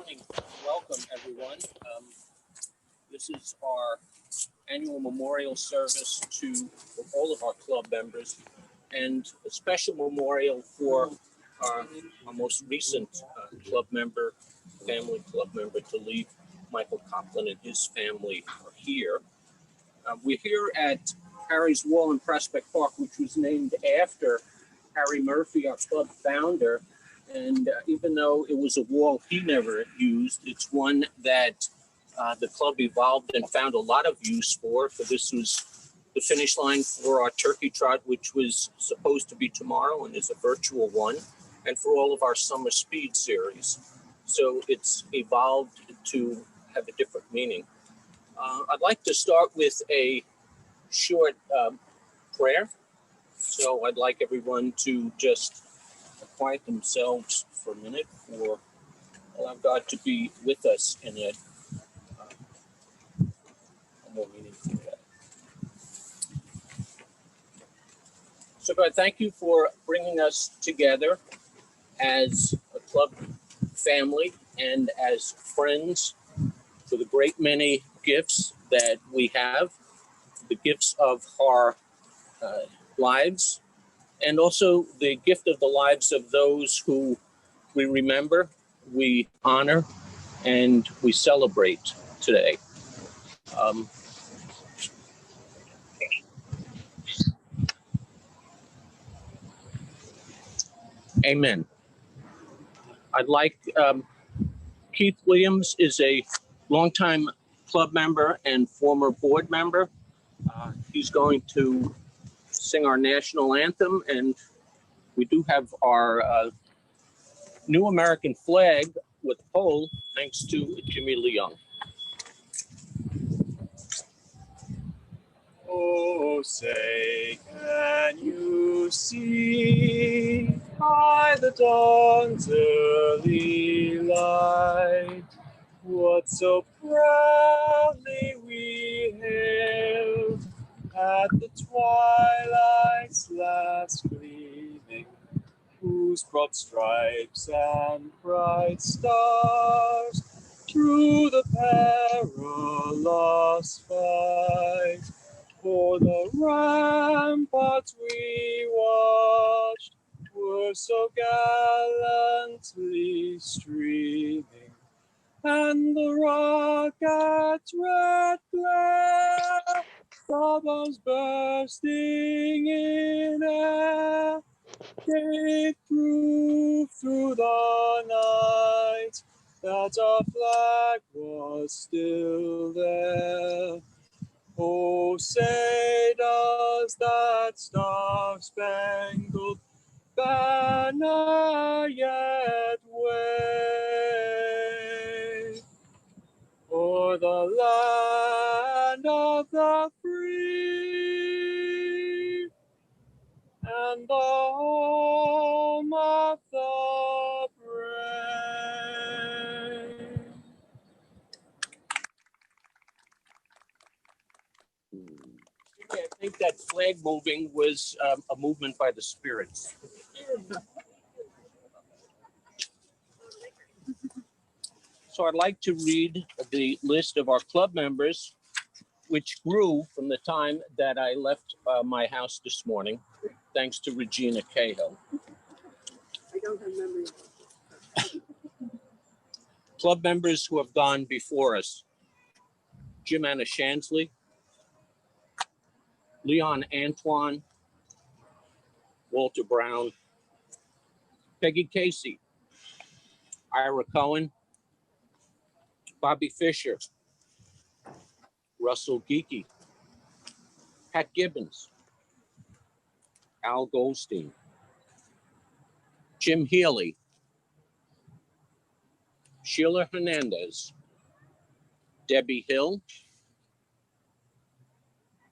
morning. Welcome, everyone. This is our annual memorial service to all of our club members and a special memorial for our most recent family club member to leave. Michael Copland and his family are here. We're here at Harry's Wall in Prospect Park, which was named after Harry Murphy, our club founder. And even though it was a wall he never used, it's one that the club evolved and found a lot of use for. So this was the finish line for our turkey trot, which was supposed to be tomorrow and is a virtual one, and for all of our summer speed series. So it's evolved to have a different meaning. I'd like to start with a short prayer. So I'd like everyone to just quiet themselves for a minute, or allow God to be with us in a more meaningful way. So God, thank you for bringing us together as a club family and as friends for the great many gifts that we have, the gifts of our lives, and also the gift of the lives of those who we remember, we honor, and we celebrate today. Amen. I'd like, Keith Williams is a longtime club member and former board member. He's going to sing our national anthem, and we do have our new American flag with pole, thanks to Jimmy Leung. Oh, say, can you see by the dawn's early light what so proudly we hailed at the twilight's last gleaming, whose broad stripes and bright stars through the perilous fight for the ramparts we watched were so gallantly streaming, and the rocket's red glare, the bombs bursting in air, gave proof through the night that our flag was still there. Oh, say does that star-spangled banner yet wave o'er the land of the free and the home of the brave? I think that flag moving was a movement by the spirits. So I'd like to read the list of our club members, which grew from the time that I left my house this morning, thanks to Regina Cahill. I don't have memory. Club members who have gone before us: Jim Anna Shansley, Leon Antoine, Walter Brown, Peggy Casey, Ira Cohen, Bobby Fisher, Russell Geeky, Pat Gibbons, Al Goldstein, Jim Healy, Sheila Hernandez, Debbie Hill,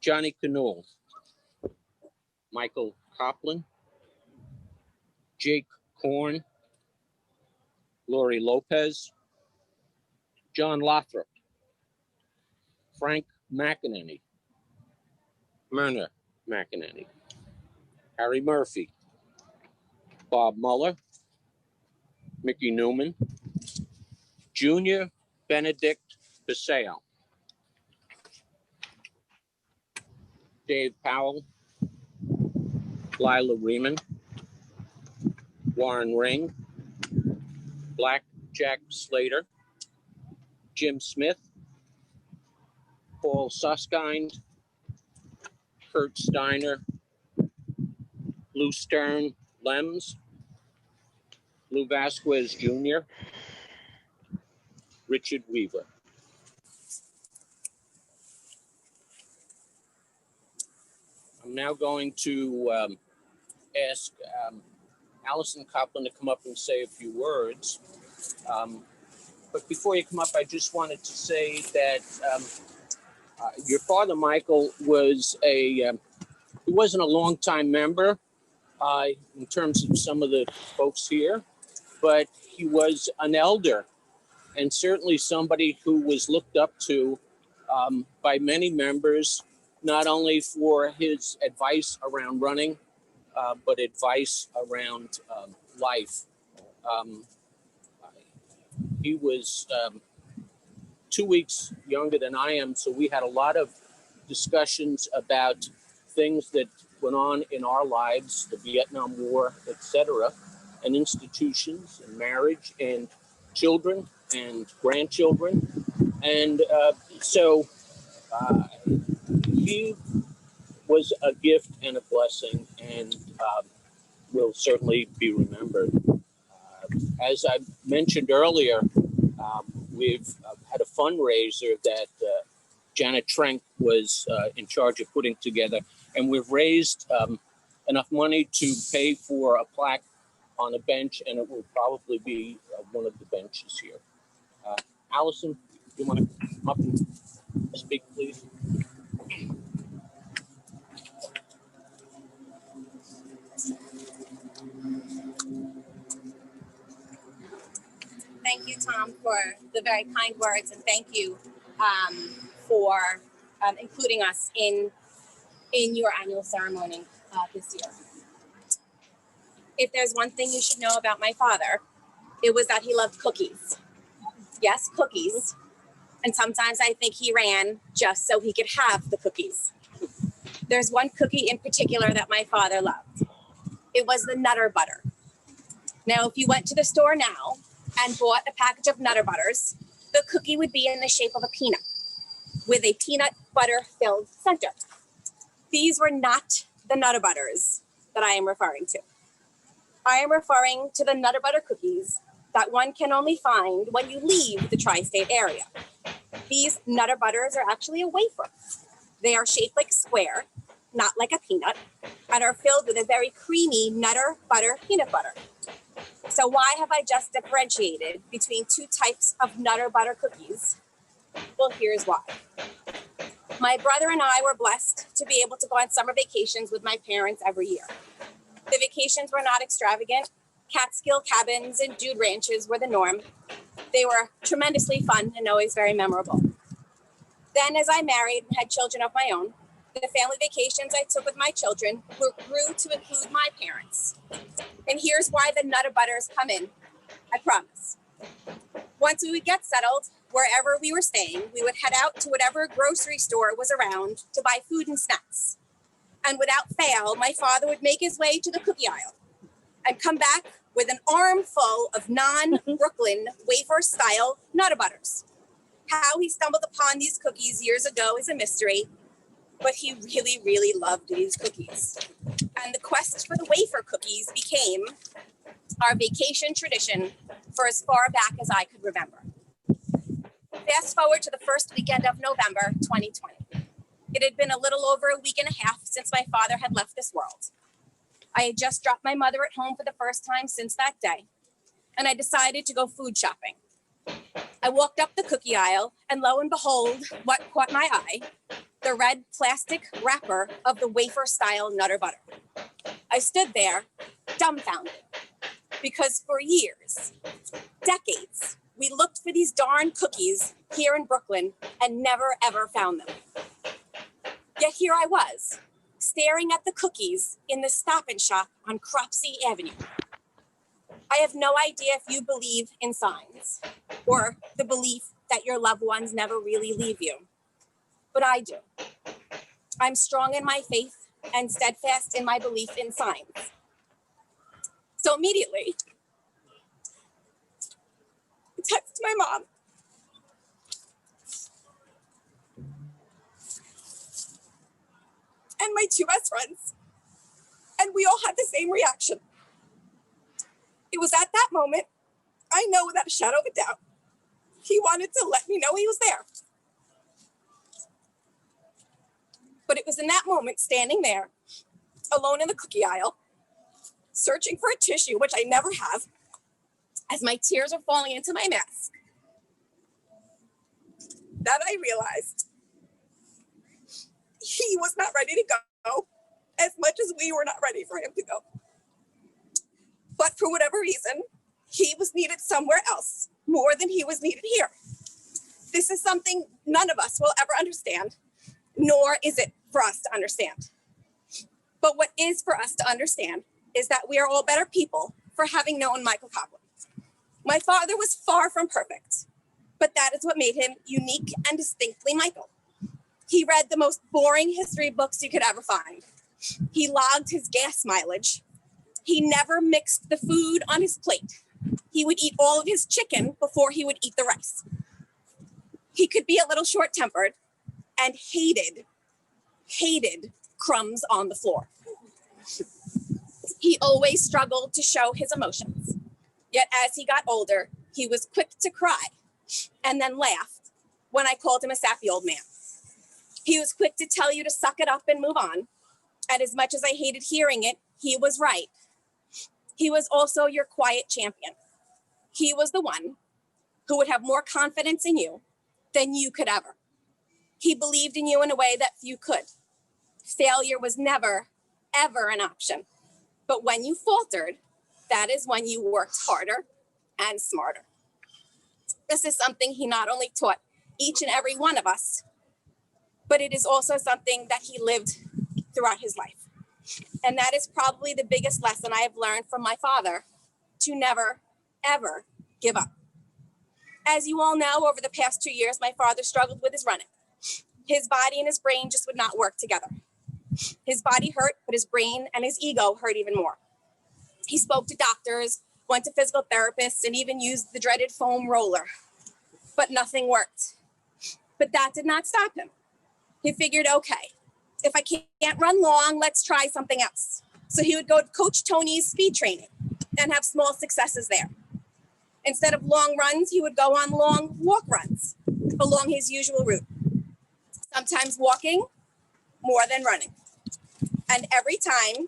Johnny Canole, Michael Copland, Jake Korn, Lori Lopez, John Lothrop, Frank McEnany, Myrna McEnany, Harry Murphy, Bob Muller, Mickey Newman, Junior Benedict Paseo, Dave Powell, Lila Riemann, Warren Ring, Black Jack Slater, Jim Smith, Paul Suskind, Kurt Steiner, Lou Stern Lems, Lou Vasquez Jr., Richard Weaver. I'm now going to ask Allison Copland to come up and say a few words. But before you come up, I just wanted to say that your father, Michael, was he wasn't a longtime member in terms of some of the folks here, but he was an elder and certainly somebody who was looked up to by many members, not only for his advice around running, but advice around life. He was 2 weeks younger than I am, so we had a lot of discussions about things that went on in our lives, the Vietnam War, etc., and institutions and marriage and children and grandchildren. And so he was a gift and a blessing, and will certainly be remembered. As I mentioned earlier, we've had a fundraiser that Janet Trenk was in charge of putting together, and we've raised enough money to pay for a plaque on a bench, and it will probably be one of the benches here. Allison, you want to come up and speak, please? Thank you, Tom, for the very kind words, and thank you for including us in your annual ceremony this year. If there's one thing you should know about my father, it was that he loved cookies. Yes, cookies. And sometimes I think he ran just so he could have the cookies. There's one cookie in particular that my father loved. It was the Nutter Butter. Now, if you went to the store now and bought a package of Nutter Butters, the cookie would be in the shape of a peanut with a peanut butter filled center. These were not the Nutter Butters that I am referring to. I am referring to the Nutter Butter cookies that one can only find when you leave the tri-state area. These Nutter Butters are actually a wafer. They are shaped like a square, not like a peanut, and are filled with a very creamy Nutter Butter peanut butter. So why have I just differentiated between two types of Nutter Butter cookies? Well, here's why. My brother and I were blessed to be able to go on summer vacations with my parents every year. The vacations were not extravagant. Catskill cabins and dude ranches were the norm. They were tremendously fun and always very memorable. Then, as I married and had children of my own, the family vacations I took with my children grew to include my parents. And here's why the Nutter Butters come in, I promise. Once we would get settled, wherever we were staying, we would head out to whatever grocery store was around to buy food and snacks. And without fail, my father would make his way to the cookie aisle and come back with an armful of non-Brooklyn wafer-style Nutter Butters. How he stumbled upon these cookies years ago is a mystery, but he really, really loved these cookies. And the quest for the wafer cookies became our vacation tradition for as far back as I could remember. Fast forward to the first weekend of November 2020. It had been a little over a week and a half since my father had left this world. I had just dropped my mother at home for the first time since that day, and I decided to go food shopping. I walked up the cookie aisle, and lo and behold, what caught my eye? The red plastic wrapper of the wafer-style Nutter Butter. I stood there, dumbfounded, because for years, decades, we looked for these darn cookies here in Brooklyn and never, ever found them. Yet here I was, staring at the cookies in the Stop and Shop on Cropsey Avenue. I have no idea if you believe in signs or the belief that your loved ones never really leave you, but I do. I'm strong in my faith and steadfast in my belief in signs. So immediately, I texted my mom. And my two best friends. And we all had the same reaction. It was at that moment, I know without a shadow of a doubt, he wanted to let me know he was there. But it was in that moment, standing there, alone in the cookie aisle, searching for a tissue, which I never have, as my tears are falling into my mask, that I realized he was not ready to go as much as we were not ready for him to go. But for whatever reason, he was needed somewhere else more than he was needed here. This is something none of us will ever understand, nor is it for us to understand. But what is for us to understand is that we are all better people for having known Michael Coughlin. My father was far from perfect, but that is what made him unique and distinctly Michael. He read the most boring history books you could ever find. He logged his gas mileage. He never mixed the food on his plate. He would eat all of his chicken before he would eat the rice. He could be a little short-tempered and hated crumbs on the floor. He always struggled to show his emotions. Yet as he got older, he was quick to cry and then laughed when I called him a sappy old man. He was quick to tell you to suck it up and move on. And as much as I hated hearing it, he was right. He was also your quiet champion. He was the one who would have more confidence in you than you could ever. He believed in you in a way that few could. Failure was never, ever an option. But when you faltered, that is when you worked harder and smarter. This is something he not only taught each and every one of us, but it is also something that he lived throughout his life. And that is probably the biggest lesson I have learned from my father, to never, ever give up. As you all know, over the past 2 years, my father struggled with his running. His body and his brain just would not work together. His body hurt, but his brain and his ego hurt even more. He spoke to doctors, went to physical therapists, and even used the dreaded foam roller, but nothing worked. But that did not stop him. He figured, okay, if I can't run long, let's try something else. So he would go to Coach Tony's speed training and have small successes there. Instead of long runs, he would go on long walk runs along his usual route. Sometimes walking more than running. And every time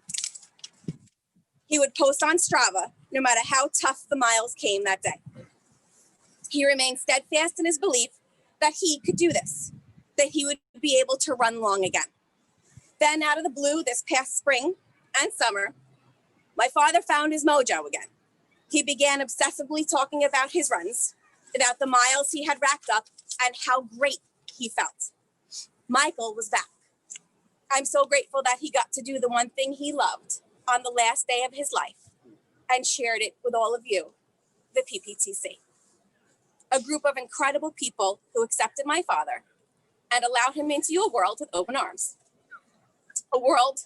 he would post on Strava, no matter how tough the miles came that day. He remained steadfast in his belief that he could do this, that he would be able to run long again. Then out of the blue, this past spring and summer, my father found his mojo again. He began obsessively talking about his runs, about the miles he had racked up, and how great he felt. Michael was back. I'm so grateful that he got to do the one thing he loved on the last day of his life and shared it with all of you, the PPTC. A group of incredible people who accepted my father and allowed him into your world with open arms. A world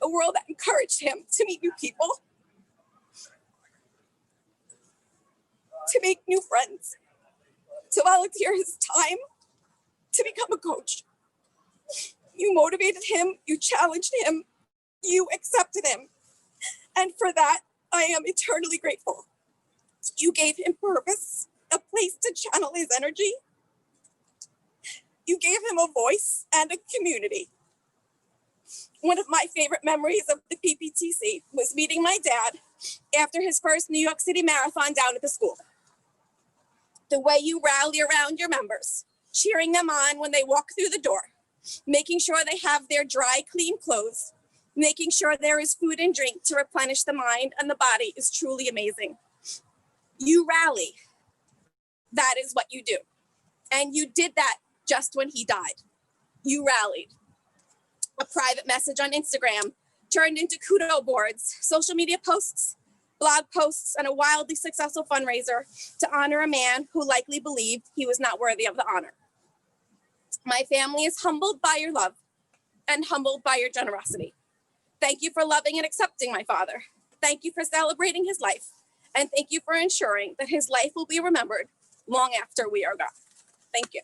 that encouraged him to meet new people, to make new friends, to volunteer his time, to become a coach. You motivated him, you challenged him, you accepted him. And for that, I am eternally grateful. You gave him purpose, a place to channel his energy. You gave him a voice and a community. One of my favorite memories of the PPTC was meeting my dad after his first New York City marathon down at the school. The way you rally around your members, cheering them on when they walk through the door, making sure they have their dry, clean clothes, making sure there is food and drink to replenish the mind and the body is truly amazing. You rally. That is what you do. And you did that just when he died. You rallied. A private message on Instagram turned into kudo boards, social media posts, blog posts, and a wildly successful fundraiser to honor a man who likely believed he was not worthy of the honor. My family is humbled by your love and humbled by your generosity. Thank you for loving and accepting my father. Thank you for celebrating his life. And thank you for ensuring that his life will be remembered long after we are gone. Thank you.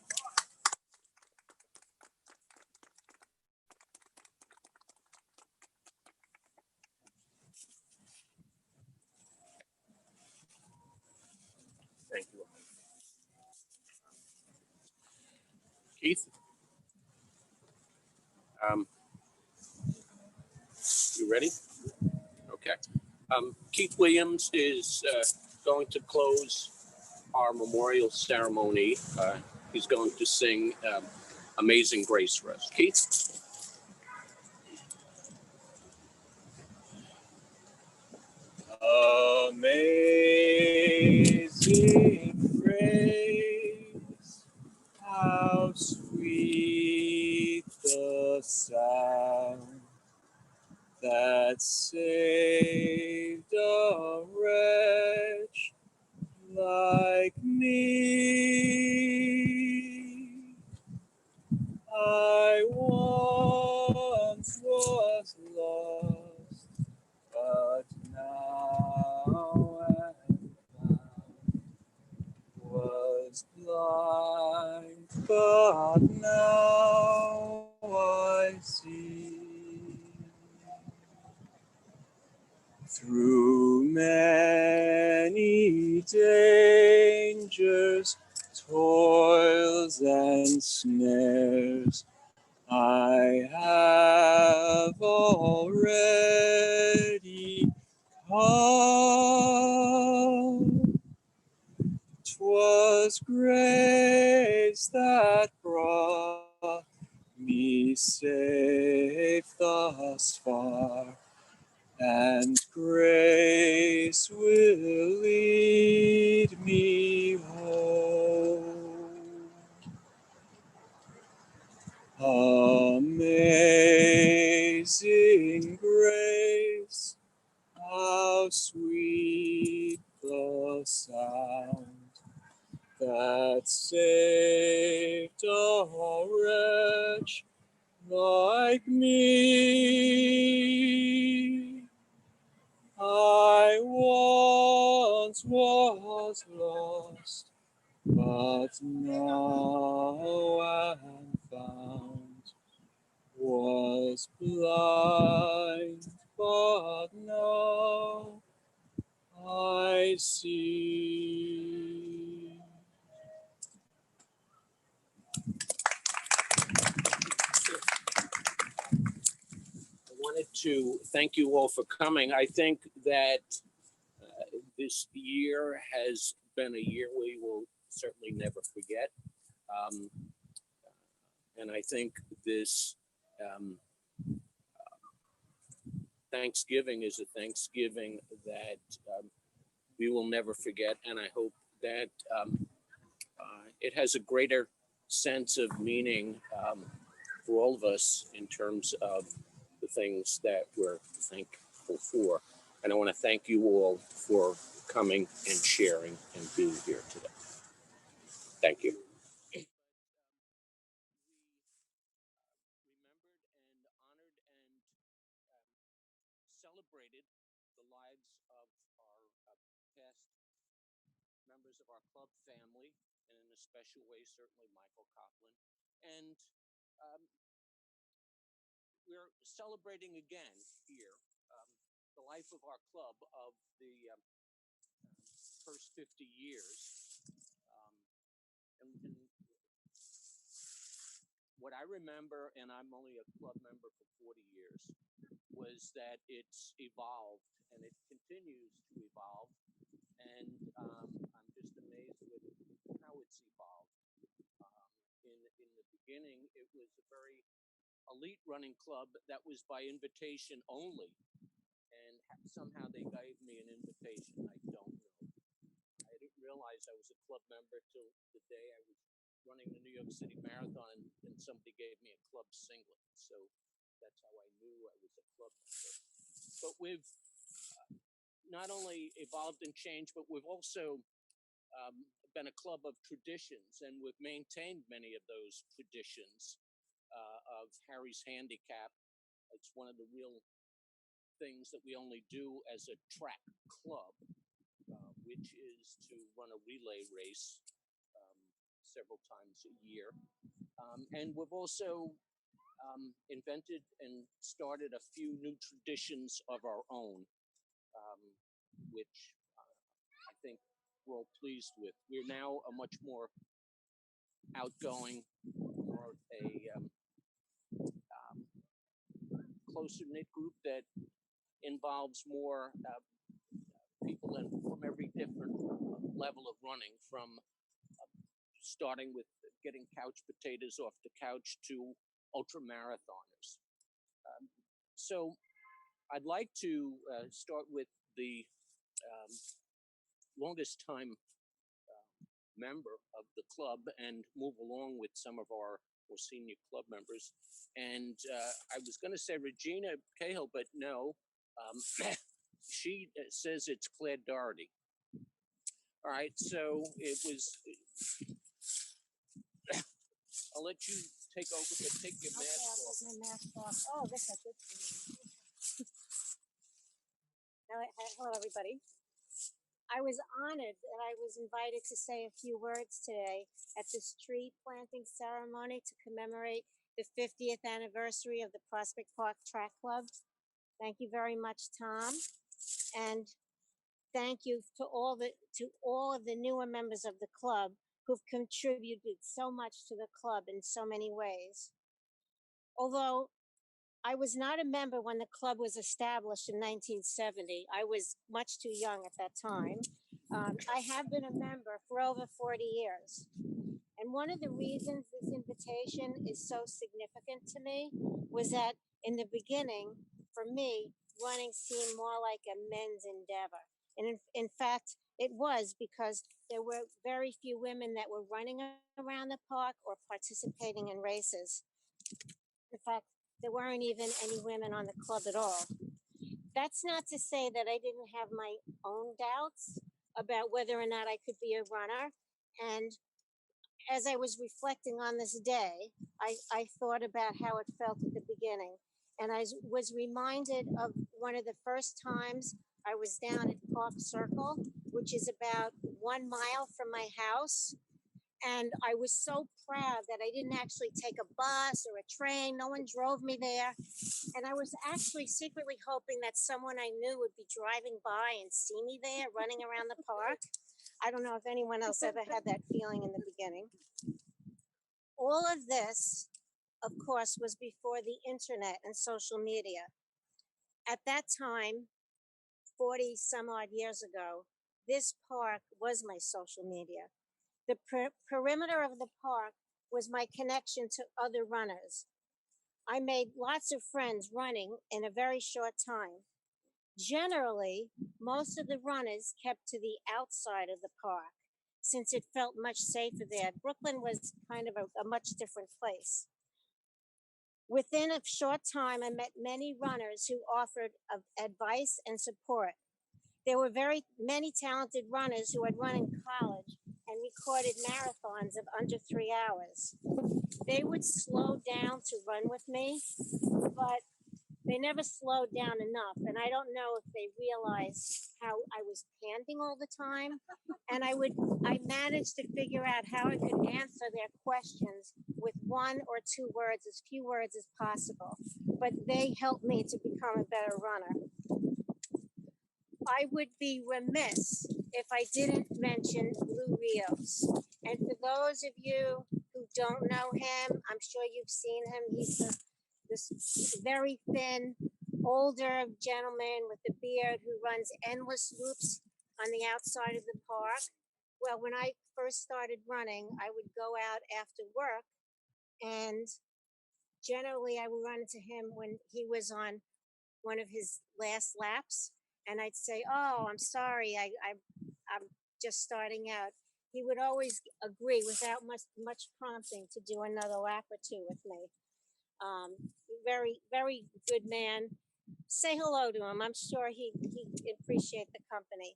Thank you. Keith? You ready? Okay. Keith Williams is going to close our memorial ceremony. He's going to sing Amazing Grace for us. Keith? Amazing grace, how sweet the sound that saved a wretch like me. I once was lost, but now am found. Was blind, but now I see. Through many dangers, toils, and snares, I have already come. 'Twas grace that brought me safe thus far, and grace will lead me home. Amazing grace, how sweet the sound that saved a wretch like me. I once was lost, but now am found. Was blind, but now I see. I wanted to thank you all for coming. I think that this year has been a year we will certainly never forget. Um, and I think this Thanksgiving is a Thanksgiving that we will never forget. And I hope that it has a greater sense of meaning for all of us in terms of the things that we're thankful for. And I want to thank you all for coming and sharing and being here today. Thank you. Remembered and honored and celebrated the lives of our past members of our club family, and in a special way, certainly Michael Coplin. And we're celebrating again here the life of our club of the first 50 years. And what I remember, and I'm only a club member for 40 years, was that it's evolved and it continues to evolve. And I'm just amazed with how it's evolved. In the beginning, it was a very elite running club that was by invitation only. And somehow they gave me an invitation. I don't know. I didn't realize I was a club member till the day I was running the New York City Marathon and somebody gave me a club singlet. So That's how I knew I was a club member. But we've not only evolved and changed, but we've also been a club of traditions, and we've maintained many of those traditions of Harry's Handicap. It's one of the real things that we only do as a track club, which is to run a relay race several times a year. And we've also invented and started a few new traditions of our own, which I think we're all pleased with. We're now a much more outgoing, or a closer knit group that involves more people from every different level of running, from starting with getting couch potatoes off the couch to ultra marathoners. So I'd like to start with the longest time member of the club and move along with some of our more senior club members. And I was going to say Regina Cahill, but no, she says it's Claire Doherty. All right, so it was. I'll let you take over, but take your mask I'll off. take my mask off. Oh, this is good for me. Hello, everybody. I was honored that I was invited to say a few words today at this tree planting ceremony to commemorate the 50th anniversary of the Prospect Park Track Club. Thank you very much, Tom. And thank you to all of the newer members of the club who've contributed so much to the club in so many ways. Although I was not a member when the club was established in 1970. I was much too young at that time. I have been a member for over 40 years. And one of the reasons this invitation is so significant to me was that in the beginning, for me, running seemed more like a men's endeavor. And in fact, it was, because there were very few women that were running around the park or participating in races. In fact, there weren't even any women on the club at all. That's not to say that I didn't have my own doubts about whether or not I could be a runner. And as I was reflecting on this day, I thought about how it felt at the beginning. And I was reminded of one of the first times I was down at Park Circle, which is about 1 mile from my house. And I was so proud that I didn't actually take a bus or a train. No one drove me there. And I was actually secretly hoping that someone I knew would be driving by and see me there running around the park. I don't know if anyone else ever had that feeling in the beginning. All of this, of course, was before the internet and social media. At that time, 40 some odd years ago, this park was my social media. The perimeter of the park was my connection to other runners. I made lots of friends running in a very short time. Generally, most of the runners kept to the outside of the park since it felt much safer there. Brooklyn was kind of a much different place. Within a short time, I met many runners who offered advice and support. There were many talented runners who had run in college and recorded marathons of under 3 hours. They would slow down to run with me, but they never slowed down enough. And I don't know if they realized how I was panting all the time. And I managed to figure out how I could answer their questions with 1 or 2 words, as few words as possible. But they helped me to become a better runner. I would be remiss if I didn't mention Lou Rios. And for those of you who don't know him, I'm sure you've seen him. He's this very thin, older gentleman with a beard who runs endless loops on the outside of the park. Well, when I first started running, I would go out after work, and generally I would run into him when he was on one of his last laps. And I'd say, "Oh, I'm sorry, I'm just starting out." He would always agree without much prompting to do another lap or 2 with me. very, very good man. Say hello to him. I'm sure he'd appreciate the company.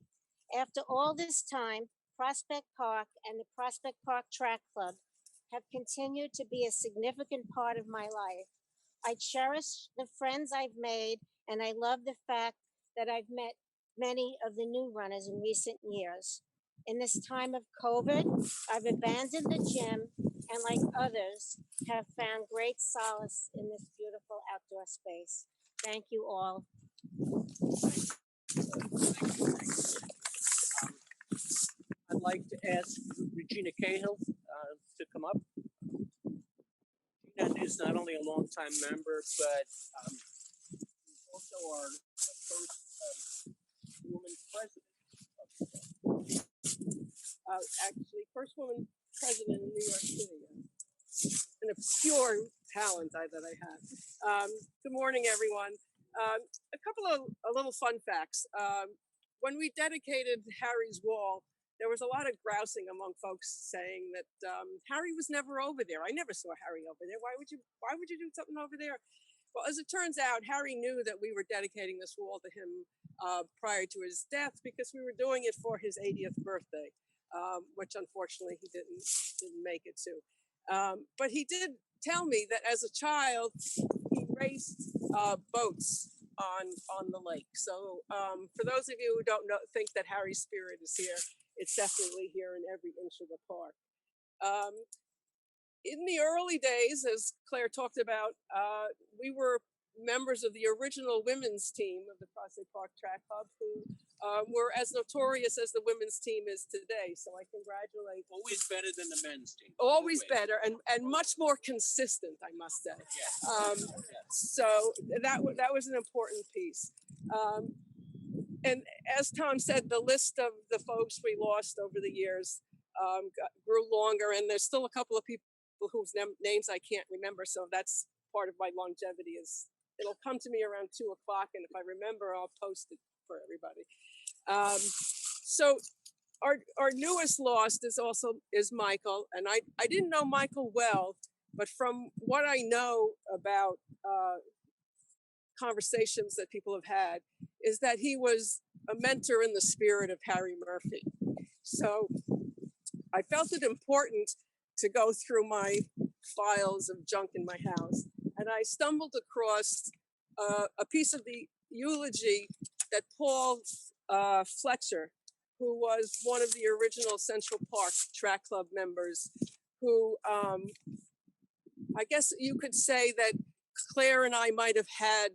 After all this time, Prospect Park and the Prospect Park Track Club have continued to be a significant part of my life. I cherish the friends I've made, and I love the fact that I've met many of the new runners in recent years. In this time of COVID, I've abandoned the gym and, like others, have found great solace in this beautiful outdoor space. Thank you all. I'd like to ask Regina Cahill to come up. Regina is not only a longtime member, but also our first woman president. Actually, first woman president in New York City. An obscure talent that I have. Good morning, everyone. A couple of little fun facts. When we dedicated Harry's Wall, there was a lot of grousing among folks saying that Harry was never over there. I never saw Harry over there. Why would you do something over there? Well, as it turns out, Harry knew that we were dedicating this wall to him prior to his death because we were doing it for his 80th birthday, which unfortunately he didn't make it to. But he did tell me that as a child, he raced boats on the lake. So for those of you who don't think that Harry's spirit is here, it's definitely here in every inch of the park. In the early days, as Claire talked about, we were members of the original women's team of the Prospect Park Track Club, who were as notorious as the women's team is today. So I congratulate. Always better than the men's team. Always better and much more consistent, I must say. Yes. So that was an important piece. And as Tom said, the list of the folks we lost over the years grew longer, and there's still a couple of people whose names I can't remember. So that's part of my longevity. Is it'll come to me around 2 o'clock, and if I remember, I'll post it for everybody. So our newest lost is Michael, and I didn't know Michael well, but from what I know about conversations that people have had, is that he was a mentor in the spirit of Harry Murphy. So I felt it important to go through my files of junk in my house, and I stumbled across a piece of the eulogy that Paul Fletcher, who was one of the original Central Park Track Club members, who I guess you could say that Claire and I might have had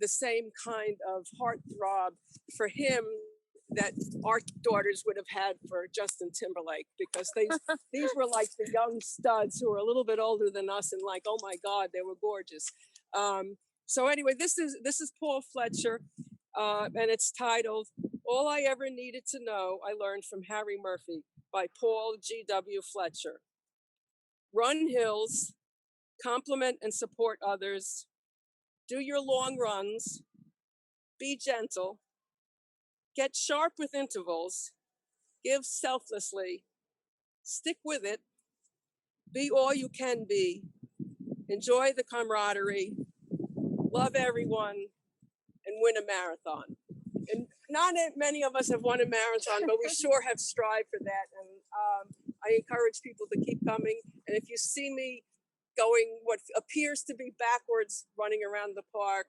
the same kind of heartthrob for him that our daughters would have had for Justin Timberlake, because these were like the young studs who were a little bit older than us, and like, oh my God, they were gorgeous. So anyway, this is Paul Fletcher, and it's titled "All I Ever Needed to Know I Learned from Harry Murphy" by Paul G.W. Fletcher. Run hills, compliment and support others, do your long runs, be gentle, get sharp with intervals, give selflessly, stick with it, be all you can be, enjoy the camaraderie, love everyone, and win a marathon. And not many of us have won a marathon, but we sure have strived for that. And I encourage people to keep coming. And if you see me going what appears to be backwards running around the park,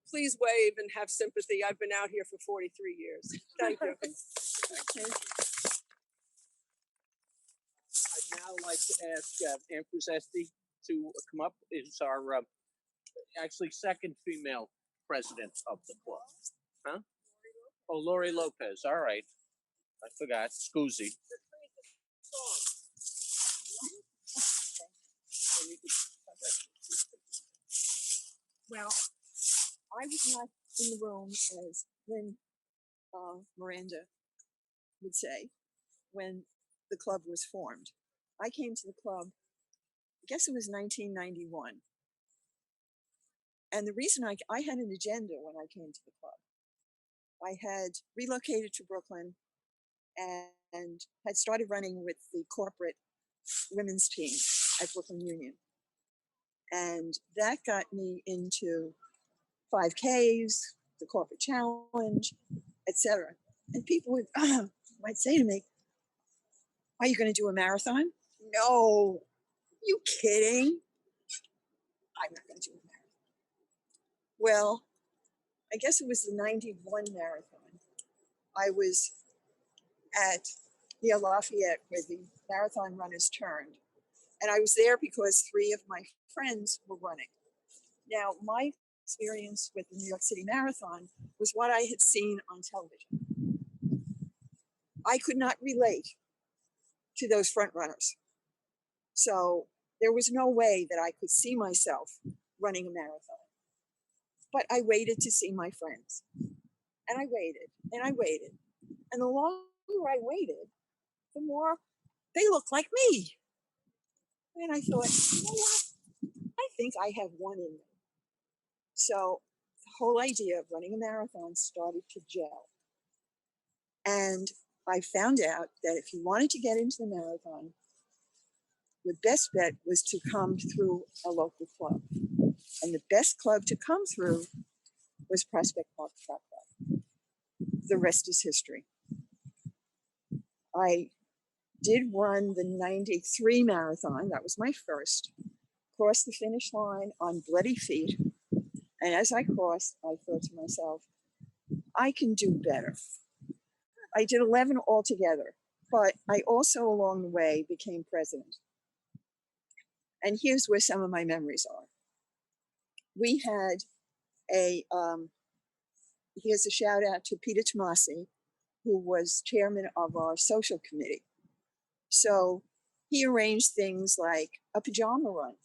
please wave and have sympathy. I've been out here for 43 years. Thank you. I'd now like to ask Ann Krusesti to come up. Is our actually second female president of the club. Huh? Oh, Lori Lopez. All right. I forgot. Scusi. Well, I was not in the room, as Lynn Miranda would say, when the club was formed. I came to the club, I guess it was 1991. And the reason I had an agenda when I came to the club. I had relocated to Brooklyn and had started running with the corporate women's team at Brooklyn Union. And that got me into 5Ks, the corporate challenge, etc. And people would might say to me, "Are you going to do a marathon?" No, you kidding? I'm not going to do a marathon. Well, I guess it was the 91 marathon. I was at near Lafayette where the marathon runners turned. And I was there because 3 of my friends were running. Now, my experience with the New York City Marathon was what I had seen on television. I could not relate to those front runners. So there was no way that I could see myself running a marathon. But I waited to see my friends. And I waited and I waited. And the longer I waited, the more they looked like me. And I thought, you know what? I think I have one in me. So the whole idea of running a marathon started to gel. And I found out that if you wanted to get into the marathon, the best bet was to come through a local club. And the best club to come through was Prospect Park Track Club. The rest is history. I did run the 93 marathon. That was my first. Crossed the finish line on bloody feet. And as I crossed, I thought to myself, I can do better. I did 11 altogether, but I also along the way became president. And here's where some of my memories are. We had here's a shout out to Peter Tomasi, who was chairman of our social committee. So he arranged things like a pajama run.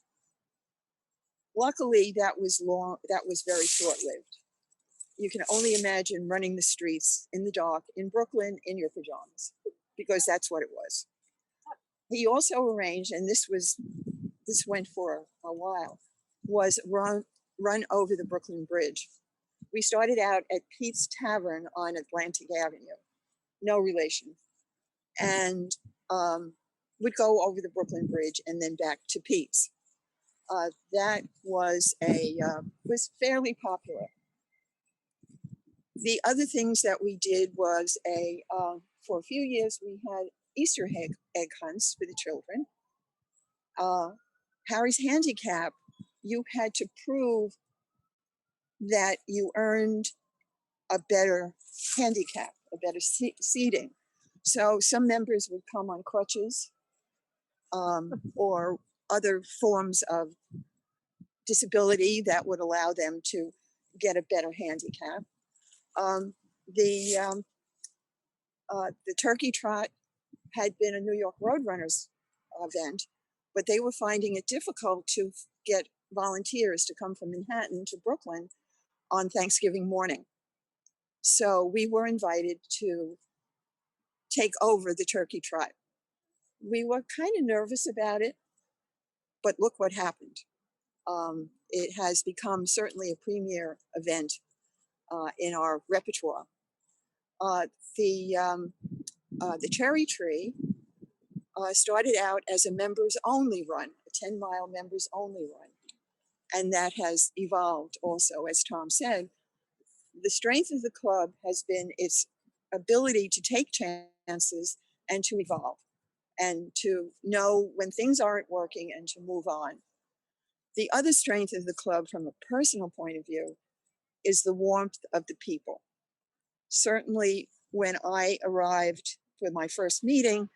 Luckily, that was very short-lived. You can only imagine running the streets in the dark in Brooklyn in your pajamas, because that's what it was. He also arranged, and this went for a while, was run over the Brooklyn Bridge. We started out at Pete's Tavern on Atlantic Avenue, no relation, and would go over the Brooklyn Bridge and then back to Pete's. That was fairly popular. The other things that we did was for a few years we had Easter egg hunts for the children. Harry's handicap, you had to prove that you earned a better handicap, a better seating. So some members would come on crutches or other forms of disability that would allow them to get a better handicap. The turkey trot had been a New York Roadrunners event, but they were finding it difficult to get volunteers to come from Manhattan to Brooklyn on Thanksgiving morning. So we were invited to take over the turkey trot. We were kind of nervous about it, but look what happened. It has become certainly a premier event in our repertoire. The Cherry Tree started out as a members only run, a 10-mile members only run. And that has evolved also, as Tom said. The strength of the club has been its ability to take chances and to evolve and to know when things aren't working and to move on. The other strength of the club from a personal point of view is the warmth of the people. Certainly when I arrived for my first meeting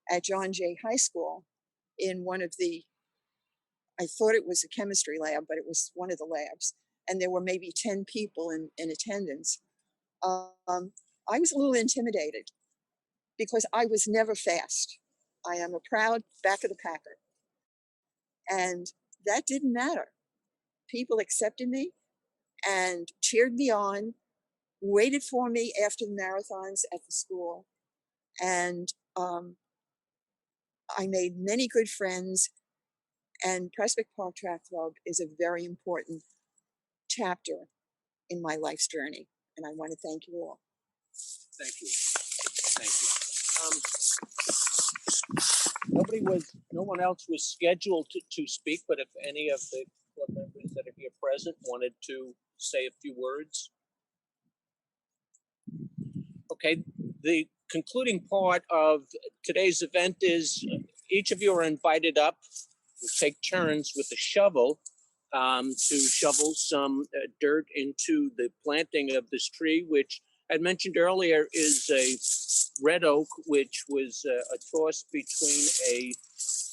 at John Jay High School in one of I thought it was a chemistry lab, but it was one of the labs, and there were maybe 10 people in attendance. I was a little intimidated because I was never fast. I am a proud back of the packer. And that didn't matter. People accepted me and cheered me on, waited for me after the marathons at the school. And I made many good friends. And Prospect Park Track Club is a very important chapter in my life's journey. And I want to thank you all. Thank you. Thank you. No one else was scheduled to speak, but if any of the club members that are here present wanted to say a few words? Okay, the concluding part of today's event is each of you are invited up. We'll take turns with a shovel to shovel some dirt into the planting of this tree, which I mentioned earlier is a red oak, which was a toss between a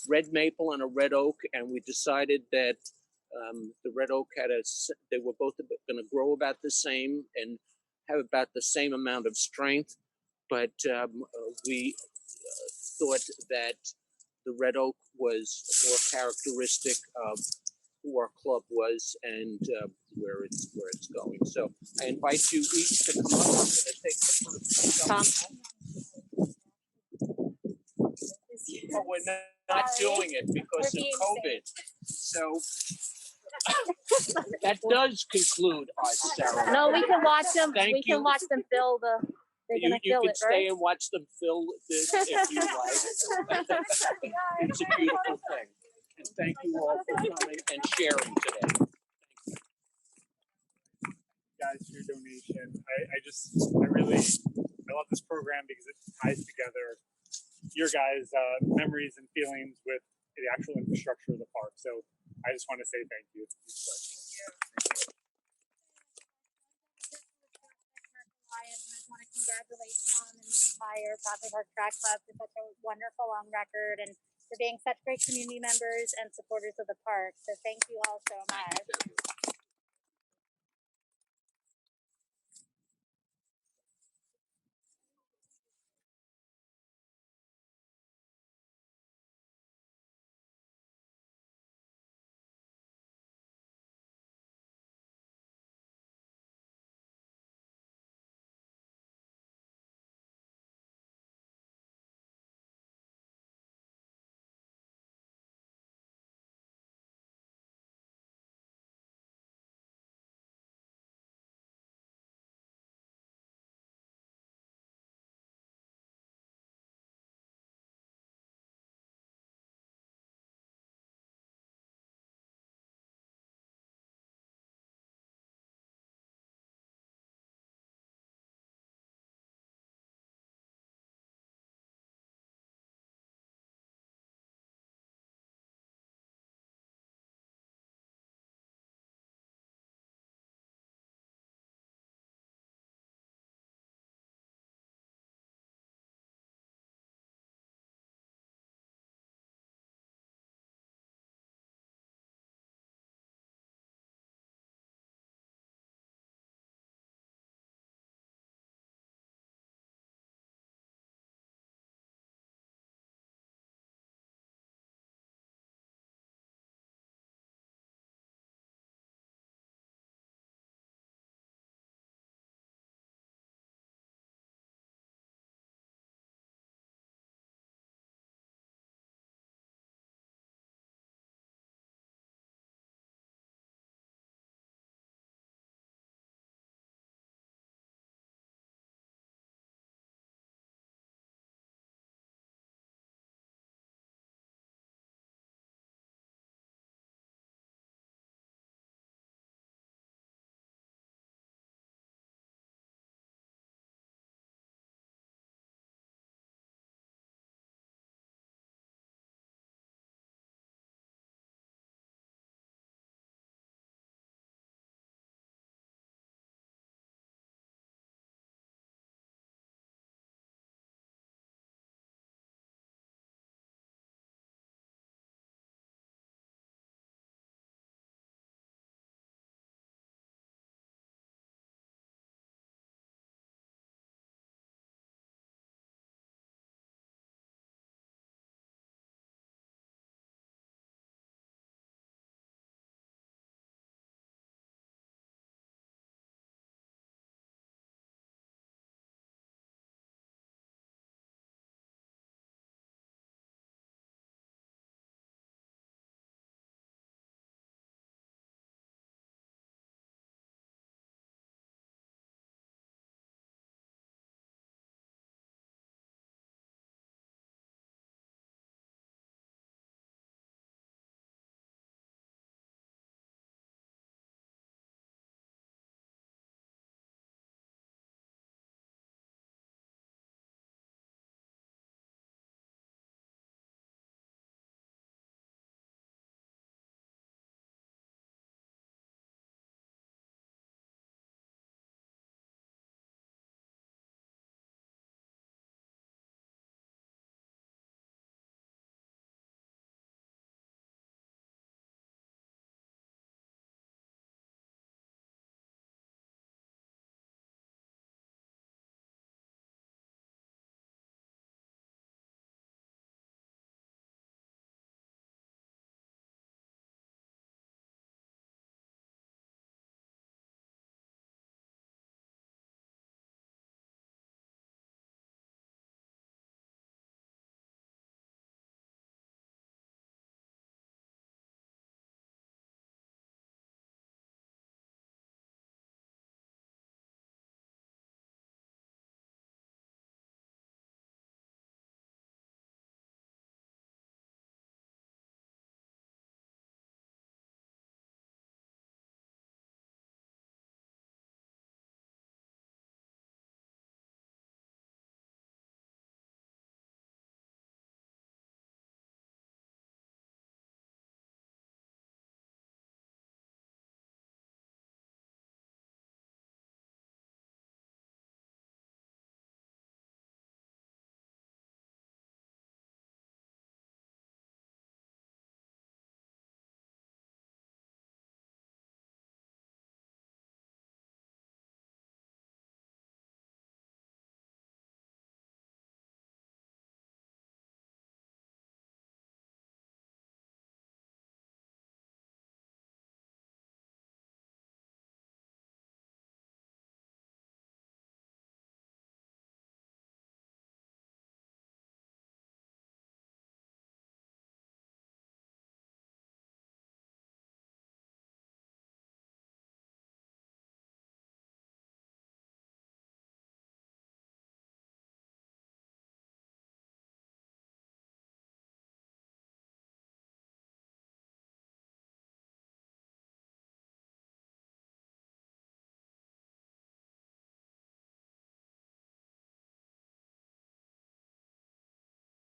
red maple and a red oak, and we decided that the red oak they were both going to grow about the same and have about the same amount of strength, but we thought that the red oak was more characteristic of who our club was and where it's going. So I invite you each to come up. I'm going to take the first. Tom. But we're not doing it because of COVID. So that does conclude our ceremony. No, we can watch them. Thank we you. can watch them fill the. They're You gonna can fill it, stay right? and watch them fill this if you like. It's a beautiful thing. And thank you all for coming and sharing today. Guys, for your donation. I love this program because it ties together your guys' memories and feelings with the actual infrastructure of the park. So I just want to say thank you. I want to congratulate Tom and the entire Prospect Park Track Club for such a wonderful long record and for being such great community members and supporters of the park. So thank you all so much.